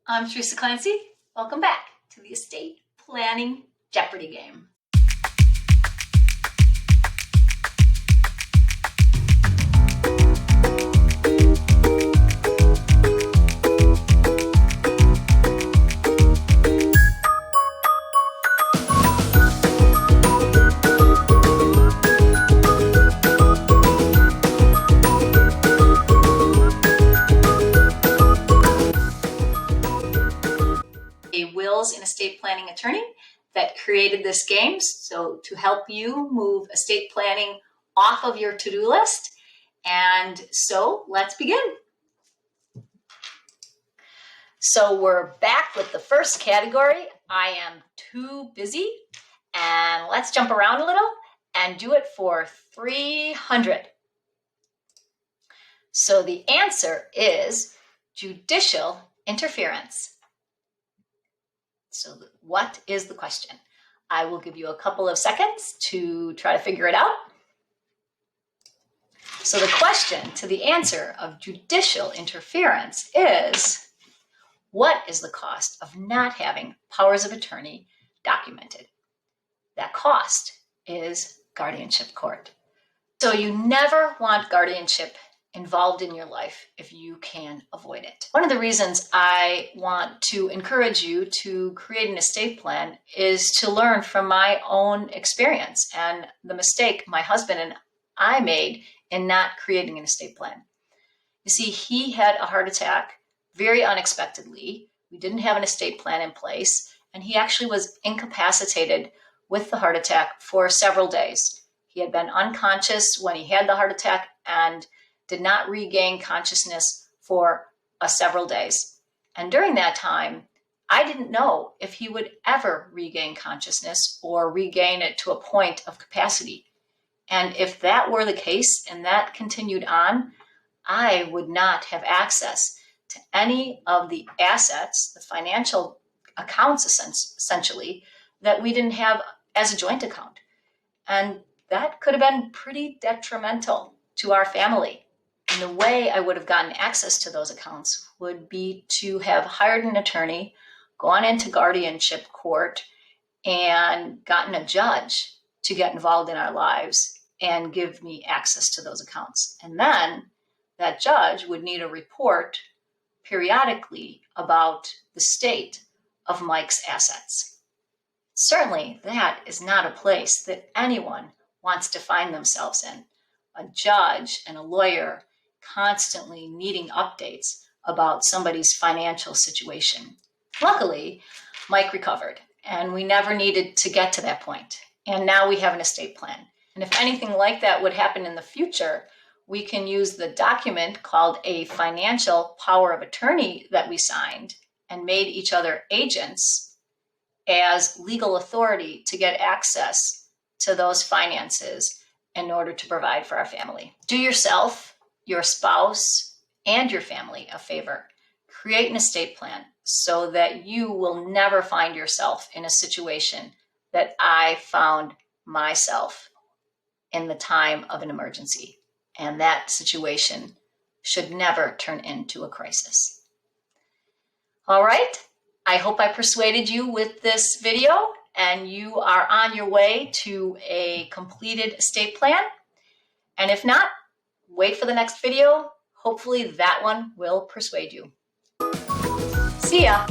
I'm Teresa Clancy. Welcome back to the Estate Planning Jeopardy game. A wills and estate planning attorney that created this game so to help you move estate planning off of your to-do list. And so let's begin. So we're back with the first category. I am too busy, and let's jump around a little and do it for 300. So the answer is judicial interference. So what is the question? I will give you a couple of seconds to try to figure it out. So the question to the answer of judicial interference is, what is the cost of not having powers of attorney documented? That cost is guardianship court. So you never want guardianship involved in your life if you can avoid it. One of the reasons I want to encourage you to create an estate plan is to learn from my own experience and the mistake my husband and I made in not creating an estate plan. You see, he had a heart attack very unexpectedly. We didn't have an estate plan in place, and he actually was incapacitated with the heart attack for several days. He had been unconscious when he had the heart attack and did not regain consciousness for several days. And during that time, I didn't know if he would ever regain consciousness or regain it to a point of capacity. And if that were the case and that continued on, I would not have access to any of the assets, the financial accounts essentially, that we didn't have as a joint account. And that could have been pretty detrimental to our family. And the way I would have gotten access to those accounts would be to have hired an attorney, gone into guardianship court, and gotten a judge to get involved in our lives and give me access to those accounts. And then that judge would need a report periodically about the state of Mike's assets. Certainly, that is not a place that anyone wants to find themselves in. A judge and a lawyer constantly needing updates about somebody's financial situation. Luckily, Mike recovered, and we never needed to get to that point. And now we have an estate plan. And if anything like that would happen in the future, we can use the document called a financial power of attorney that we signed and made each other agents as legal authority to get access to those finances in order to provide for our family. Do yourself, your spouse, and your family a favor. Create an estate plan so that you will never find yourself in a situation that I found myself in the time of an emergency. And that situation should never turn into a crisis. All right, I hope I persuaded you with this video and you are on your way to a completed estate plan. And if not, wait for the next video. Hopefully that one will persuade you. See ya.